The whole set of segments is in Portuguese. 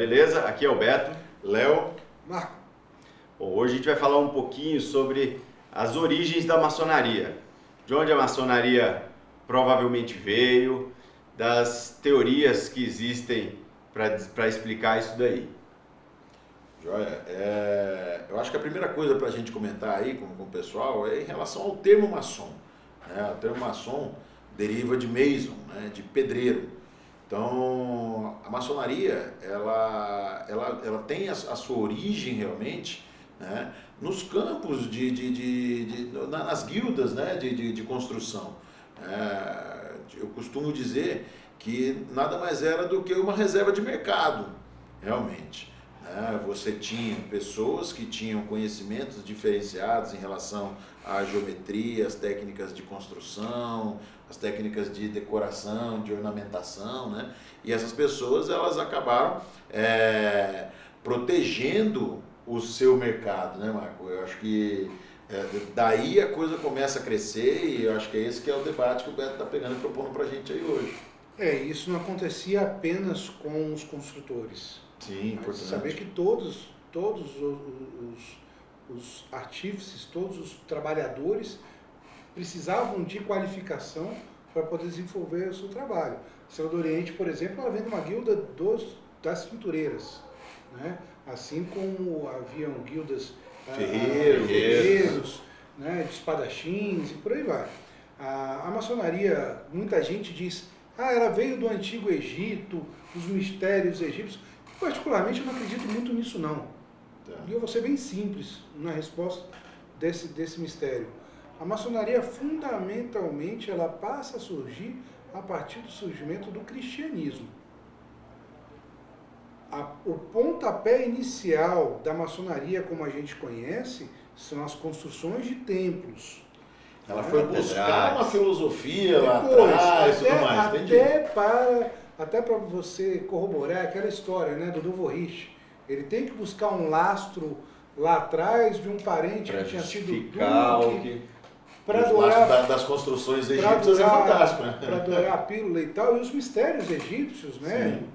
beleza? Aqui é o Beto. Léo. Marco. Bom, hoje a gente vai falar um pouquinho sobre as origens da maçonaria. De onde a maçonaria provavelmente veio, das teorias que existem para explicar isso daí. Joia, eu acho que a primeira coisa para a gente comentar aí com o pessoal é em relação ao termo maçom. Né? O termo maçom deriva de mason, né? De pedreiro. Então, a maçonaria, ela tem a sua origem realmente, né? Nos campos, nas guildas, né? de construção. Eu costumo dizer que nada mais era do que uma reserva de mercado, realmente. Você tinha pessoas que tinham conhecimentos diferenciados em relação à geometria, as técnicas de construção, as técnicas de decoração, de ornamentação, né? E essas pessoas, elas acabaram protegendo o seu mercado, né, Marco? Eu acho que daí a coisa começa a crescer e eu acho que é esse que é o debate que o Beto está pegando e propondo para a gente aí hoje. Isso não acontecia apenas com os construtores. Sim, importante. Saber que todos os artífices, todos os trabalhadores precisavam de qualificação para poder desenvolver o seu trabalho. A Estrela do Oriente, por exemplo, ela vem de uma guilda das tintureiras, né? Assim como haviam guildas ferreiros, né? De espadachins e por aí vai. A maçonaria, muita gente diz, ela veio do Antigo Egito, dos mistérios egípcios. Particularmente, eu não acredito muito nisso, não. E eu vou ser bem simples na resposta desse mistério. A maçonaria, fundamentalmente, ela passa a surgir a partir do surgimento do cristianismo. O pontapé inicial da maçonaria, como a gente conhece, são as construções de templos. Ela foi buscar uma filosofia lá atrás, tudo mais, entendi. Até para você corroborar aquela história, né, do Nouveau Riche. Ele tem que buscar um lastro lá atrás de um parente que tinha sido duque. Para adorar das construções egípcias é fantástico, né? Para adorar a pílula e tal. E os mistérios egípcios, né? Sim.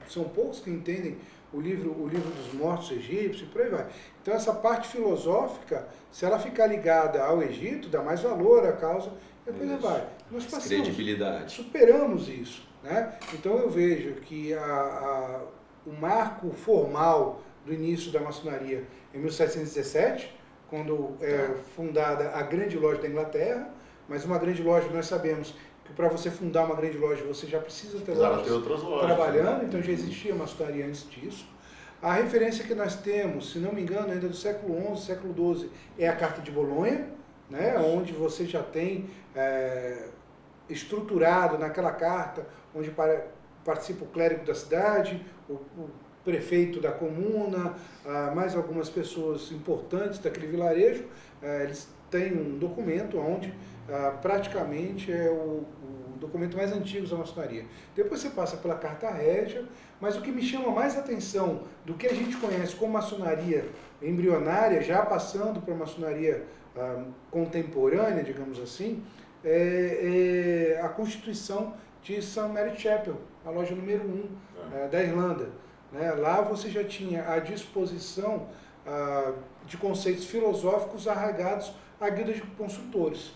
São poucos que entendem o livro dos mortos egípcios e por aí vai. Então essa parte filosófica, se ela ficar ligada ao Egito, dá mais valor à causa e a coisa vai. Nós superamos isso. Né? Então eu vejo que o marco formal do início da maçonaria em 1717, quando é fundada a Grande Loja da Inglaterra, mas uma grande loja, nós sabemos que para você fundar uma grande loja você já precisa ter outras lojas trabalhando, né? Então já existia maçonaria antes disso. A referência que nós temos, se não me engano, ainda do século XI, século XII, é a Carta de Bolonha, né? Onde você já tem estruturado naquela carta, onde participa o clérigo da cidade, o prefeito da comuna, mais algumas pessoas importantes daquele vilarejo. Eles têm um documento onde praticamente é o documento mais antigo da maçonaria. Depois você passa pela Carta Régia, mas o que me chama mais atenção do que a gente conhece como maçonaria embrionária, já passando para a maçonaria contemporânea, digamos assim, é a Constituição de St. Mary Chapel, a loja número 1 da Irlanda. Né? Lá você já tinha a disposição de conceitos filosóficos arraigados à guilda de construtores.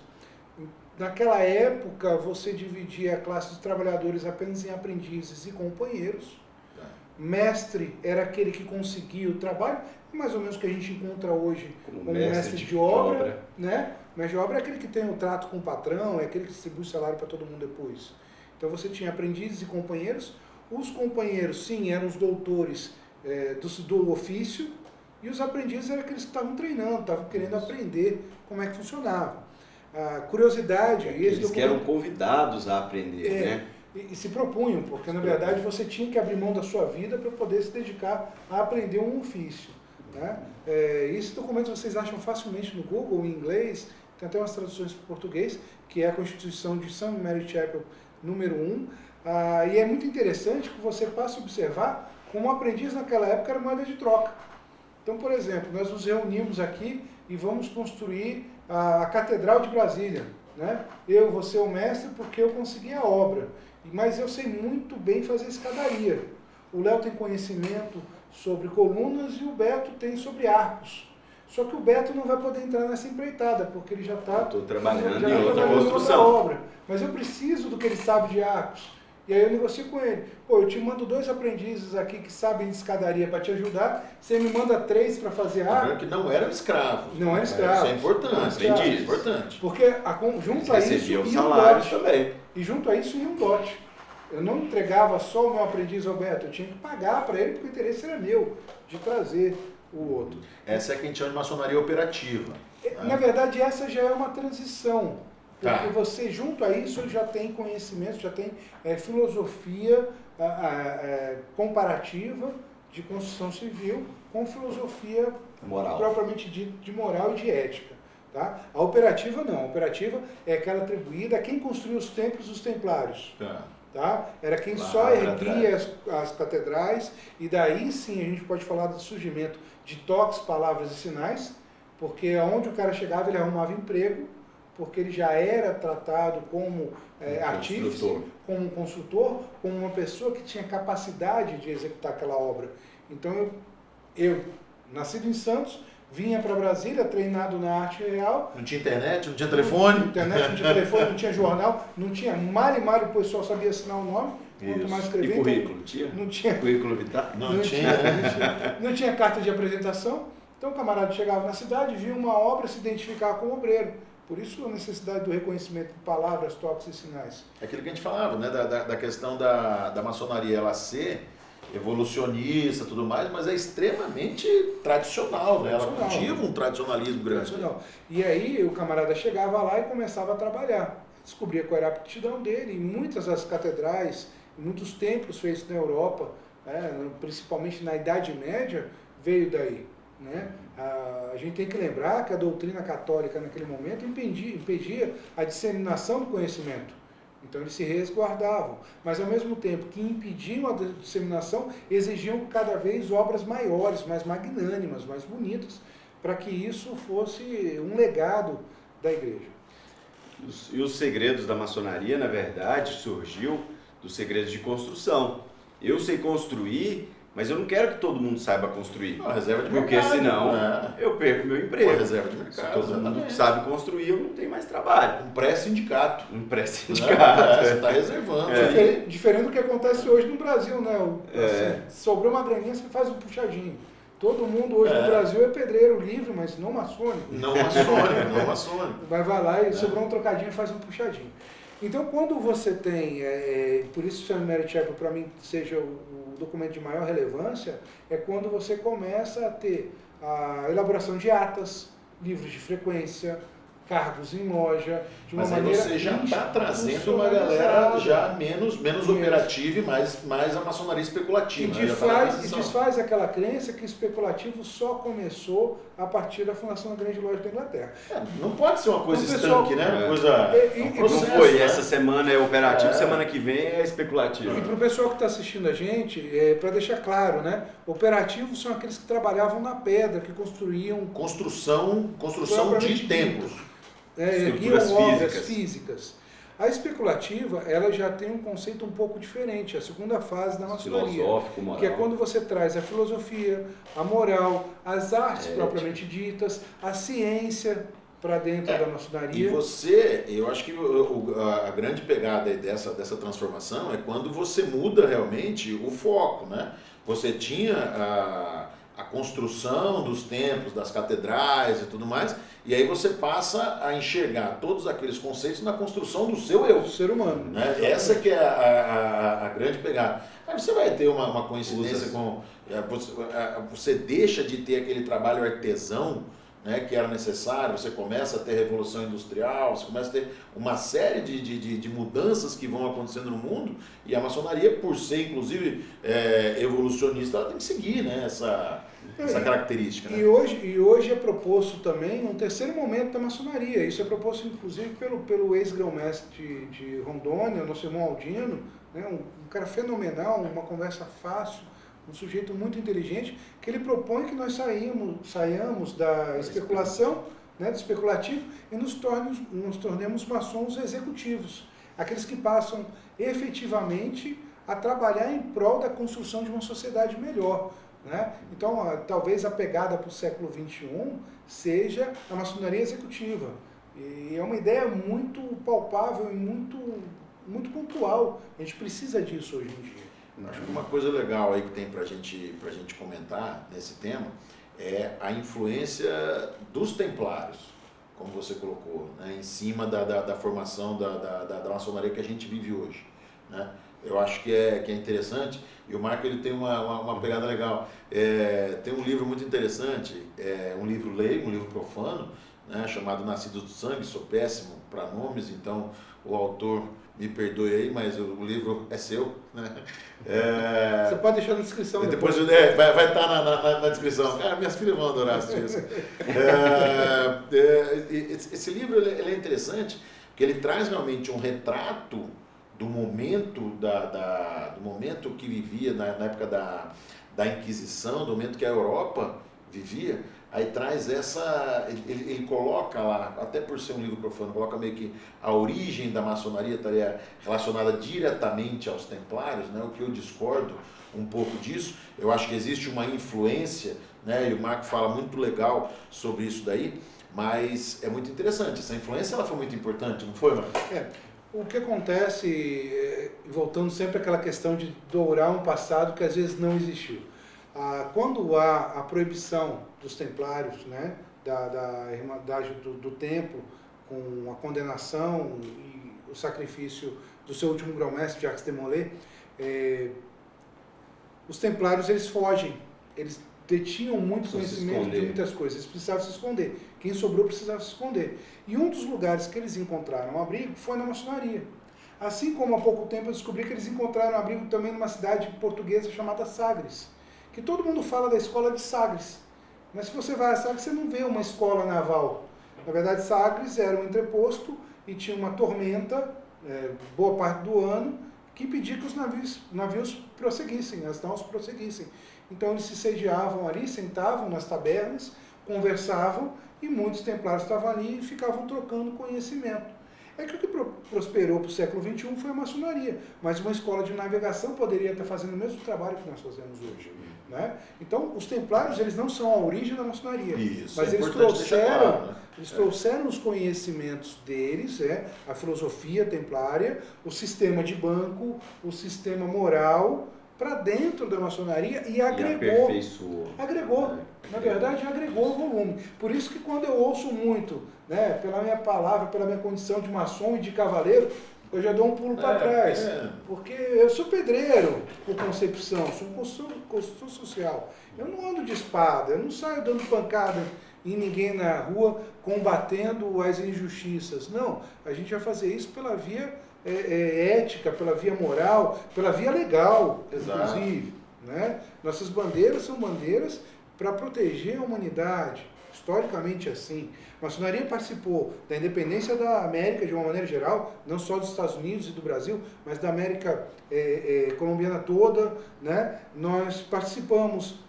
Naquela época, você dividia a classe de trabalhadores apenas em aprendizes e companheiros. Mestre era aquele que conseguia o trabalho, mais ou menos o que a gente encontra hoje como mestre de obra. Né? Mestre de obra é aquele que tem o trato com o patrão, é aquele que distribui o salário para todo mundo depois. Então você tinha aprendizes e companheiros. Os companheiros, sim, eram os doutores do ofício, e os aprendizes eram aqueles que estavam treinando, estavam querendo aprender como é que funcionava. A curiosidade... Eles que eram convidados a aprender, né? E se propunham, porque na verdade você tinha que abrir mão da sua vida para poder se dedicar a aprender um ofício. Né? Esse documento vocês acham facilmente no Google, em inglês, tem até umas traduções para português, que é a Constituição de St. Mary Chapel número 1. E é muito interessante que você passe a observar como o aprendiz naquela época era moeda de troca. Então, por exemplo, nós nos reunimos aqui e vamos construir a Catedral de Brasília. Né? Eu vou ser o mestre porque eu consegui a obra, mas eu sei muito bem fazer escadaria. o Léo tem conhecimento sobre colunas e o Beto tem sobre arcos. Só que o Beto não vai poder entrar nessa empreitada, porque ele já está trabalhando em outra construção. obra. Mas eu preciso do que ele sabe de arcos. E aí eu negocio com ele. Pô, eu te mando 2 aprendizes aqui que sabem de escadaria para te ajudar, você me manda 3 para fazer arco. Que não eram escravos. Não eram escravos. Isso é importante. Não eram É importante. Porque junto a isso Recebiam ia um salários dote. também. E junto a isso ia um dote. Eu não entregava só o meu aprendiz Alberto, eu tinha que pagar para ele, porque o interesse era meu, de trazer o outro. Essa é que a gente chama de maçonaria operativa. Na verdade, essa já é uma transição. Porque Tá. você, junto a isso, já tem conhecimento, já tem filosofia comparativa de construção civil com filosofia Moral. propriamente de moral e de ética. Tá? A operativa não. A operativa é aquela atribuída a quem construiu os templos dos templários. Tá? Era quem só erguia as catedrais, e daí sim a gente pode falar do surgimento de toques, palavras e sinais, porque onde o cara chegava ele arrumava emprego, porque ele já era tratado como artífice, como um construtor, como uma pessoa que tinha capacidade de executar aquela obra. Então eu nascido em Santos, vinha para Brasília, treinado na arte real. Não tinha internet, não tinha telefone. Não tinha telefone, não tinha jornal, não tinha mal o pessoal sabia assinar o nome, quanto mais escrever. E currículo? Tinha? Não tinha. Currículo vital? Não tinha. Não tinha carta de apresentação. Então o camarada chegava na cidade, via uma obra, se identificava como obreiro. Por isso a necessidade do reconhecimento de palavras, toques e sinais. É aquilo que a gente falava, né? Da questão da maçonaria ela ser evolucionista e tudo mais, mas é extremamente tradicional, né? Ela cultiva um tradicionalismo grande. E aí o camarada chegava lá e começava a trabalhar. Descobria qual era a aptidão dele, e muitas das catedrais, muitos templos feitos na Europa, principalmente na Idade Média, veio daí. Né? A gente tem que lembrar que a doutrina católica naquele momento impedia a disseminação do conhecimento. Então eles se resguardavam, mas ao mesmo tempo que impediam a disseminação, exigiam cada vez obras maiores, mais magnânimas, mais bonitas, para que isso fosse um legado da igreja. E os segredos da maçonaria, na verdade, surgiu dos segredos de construção. Eu sei construir, mas eu não quero que todo mundo saiba construir. Reserva de porque mercado, senão eu perco meu emprego. Reserva de mercado. Se todo mundo sabe construir, eu não tenho mais trabalho. Um pré-sindicato. Um pré-sindicato. Você está reservando. Diferente do que acontece hoje no Brasil, né? Sobrou uma graninha, você faz um puxadinho. Todo mundo hoje no Brasil é pedreiro livre, mas não maçônico. Não maçônico. Vai lá e sobrou um trocadinho e faz um puxadinho. Então, quando você tem, por isso o Merit Chapel para mim seja o documento de maior relevância, é quando você começa a ter a elaboração de atas, livros de frequência, cargos em loja, de uma Mas aí maneira você já está trazendo uma galera já menos operativa e mais a maçonaria especulativa. E desfaz aquela crença que especulativo só começou a partir da fundação da Grande Loja da Inglaterra. Não pode ser uma coisa estanque, né? Uma coisa... Não foi, essa semana é operativo, semana que vem é especulativo. E para o pessoal que está assistindo a gente, para deixar claro, né? Operativos são aqueles que trabalhavam na pedra, que construíam... Construção de templos. Estruturas obras físicas. A especulativa, ela já tem um conceito um pouco diferente, a segunda fase da maçonaria, filosófico, moral. que é quando você traz a filosofia, a moral, as artes propriamente ditas, a ciência para dentro da maçonaria. E eu acho que a grande pegada aí dessa transformação é quando você muda realmente o foco, né? Você tinha a construção dos templos, das catedrais e tudo mais, e aí você passa a enxergar todos aqueles conceitos na construção do seu eu. Do ser humano. Né? Essa que é a grande pegada. Aí você vai ter uma coincidência com... Você deixa de ter aquele trabalho artesão, né, que era necessário, você começa a ter revolução industrial, você começa a ter uma série de mudanças que vão acontecendo no mundo, e a maçonaria, por ser inclusive evolucionista, ela tem que seguir, né, essa característica. Né? E hoje é proposto também um terceiro momento da maçonaria. Isso é proposto inclusive pelo ex-grão-mestre de Rondônia, nosso irmão Aldino, né, um cara fenomenal, uma conversa fácil, um sujeito muito inteligente, que ele propõe que nós saiamos da especulação, né, do especulativo, e nos tornemos maçons executivos, aqueles que passam efetivamente a trabalhar em prol da construção de uma sociedade melhor. Né? Então, talvez a pegada para o século XXI seja a maçonaria executiva. E é uma ideia muito palpável e muito pontual. A gente precisa disso hoje em dia. Acho que uma coisa legal aí que tem pra gente comentar nesse tema é a influência dos templários, como você colocou, né, em cima da formação da maçonaria que a gente vive hoje. Né? Eu acho que é interessante, e o Marco ele tem uma pegada legal. Tem um livro muito interessante, um livro leigo, um livro profano, né, chamado Nascidos do Sangue. Sou péssimo para nomes, então o autor me perdoe aí, mas o livro é seu. Né? Você pode deixar na descrição. Depois vai estar na descrição. Cara, minhas filhas vão adorar assistir isso. Esse livro ele é interessante, porque ele traz realmente um retrato do momento, do momento que vivia na época da Inquisição, do momento que a Europa vivia. Aí traz ele coloca lá, até por ser um livro profano, coloca meio que a origem da maçonaria estaria relacionada diretamente aos templários, né? O que eu discordo um pouco disso. Eu acho que existe uma influência, né? E o Marco fala muito legal sobre isso daí, mas é muito interessante. Essa influência ela foi muito importante, não foi, Marco? O que acontece, voltando sempre àquela questão de dourar um passado que às vezes não existiu. Quando há a proibição dos templários, né, da Irmandade do Templo, com a condenação e o sacrifício do seu último grão-mestre, Jacques de Molay, os templários eles fogem, eles detinham muito conhecimento de muitas coisas, eles precisavam se esconder. Quem sobrou precisava se esconder. E um dos lugares que eles encontraram abrigo foi na maçonaria. Assim como há pouco tempo eu descobri que eles encontraram abrigo também numa cidade portuguesa chamada Sagres, que todo mundo fala da escola de Sagres, mas se você vai a Sagres você não vê uma escola naval. Na verdade, Sagres era um entreposto e tinha uma tormenta, boa parte do ano, que impedia que os navios prosseguissem, as naus prosseguissem. Então eles se sediavam ali, sentavam nas tabernas, conversavam e muitos templários estavam ali e ficavam trocando conhecimento. É que o que prosperou para o século XXI foi a maçonaria, mas uma escola de navegação poderia estar fazendo o mesmo trabalho que nós fazemos hoje. Né? Então, os templários eles não são a origem da maçonaria, isso, mas eles trouxeram os conhecimentos deles, a filosofia templária, o sistema de banco, o sistema moral, para dentro da maçonaria e agregou. Na verdade, agregou volume. Por isso que quando eu ouço muito, né, pela minha palavra, pela minha condição de maçom e de cavaleiro, eu já dou um pulo para trás. Porque eu sou pedreiro por concepção, sou construtor social. Eu não ando de espada, eu não saio dando pancada em ninguém na rua, combatendo as injustiças. Não, a gente vai fazer isso pela via ética, pela via moral, pela via legal, inclusive. Né? Nossas bandeiras são bandeiras para proteger a humanidade, historicamente assim. A maçonaria participou da independência da América de uma maneira geral, não só dos Estados Unidos e do Brasil, mas da América colombiana toda. Né? Nós participamos.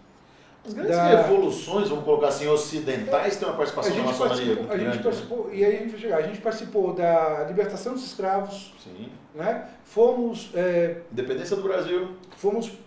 As grandes revoluções, vamos colocar assim, ocidentais, têm uma participação da maçonaria. A gente participou, e aí a gente vai chegar, a gente participou da libertação dos escravos. Sim. Né? Fomos... Independência do Brasil. Fomos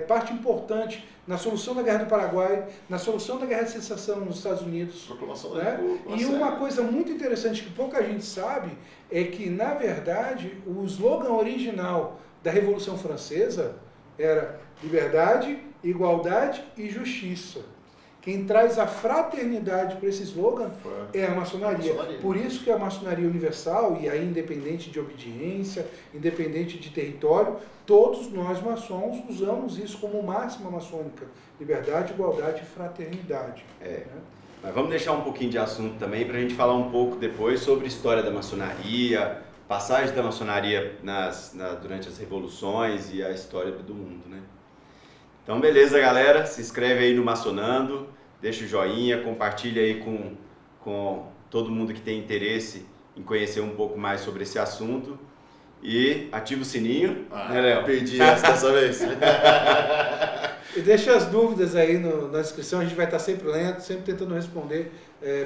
parte importante na solução da Guerra do Paraguai, na solução da Guerra de Secessão nos Estados Unidos. Proclamação né? E uma coisa muito interessante que pouca gente sabe é que, na verdade, o slogan original da Revolução Francesa era liberdade, igualdade e justiça. Quem traz a fraternidade para esse slogan é a maçonaria. Por isso que a maçonaria universal, e aí independente de obediência, independente de território, todos nós maçons usamos isso como máxima maçônica. Liberdade, igualdade e fraternidade. Né? Mas vamos deixar um pouquinho de assunto também para a gente falar um pouco depois sobre a história da maçonaria, passagem da maçonaria durante as revoluções e a história do mundo, né? Então, beleza, galera. Se inscreve aí no Maçonando, deixa o joinha, compartilha aí com todo mundo que tem interesse em conhecer um pouco mais sobre esse assunto e ativa o sininho. Né, Léo? Perdi essa dessa vez. E deixa as dúvidas aí na descrição, a gente vai estar sempre lendo, sempre tentando responder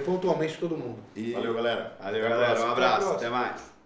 pontualmente todo mundo. Valeu, galera. Valeu, galera. Um abraço. Até mais.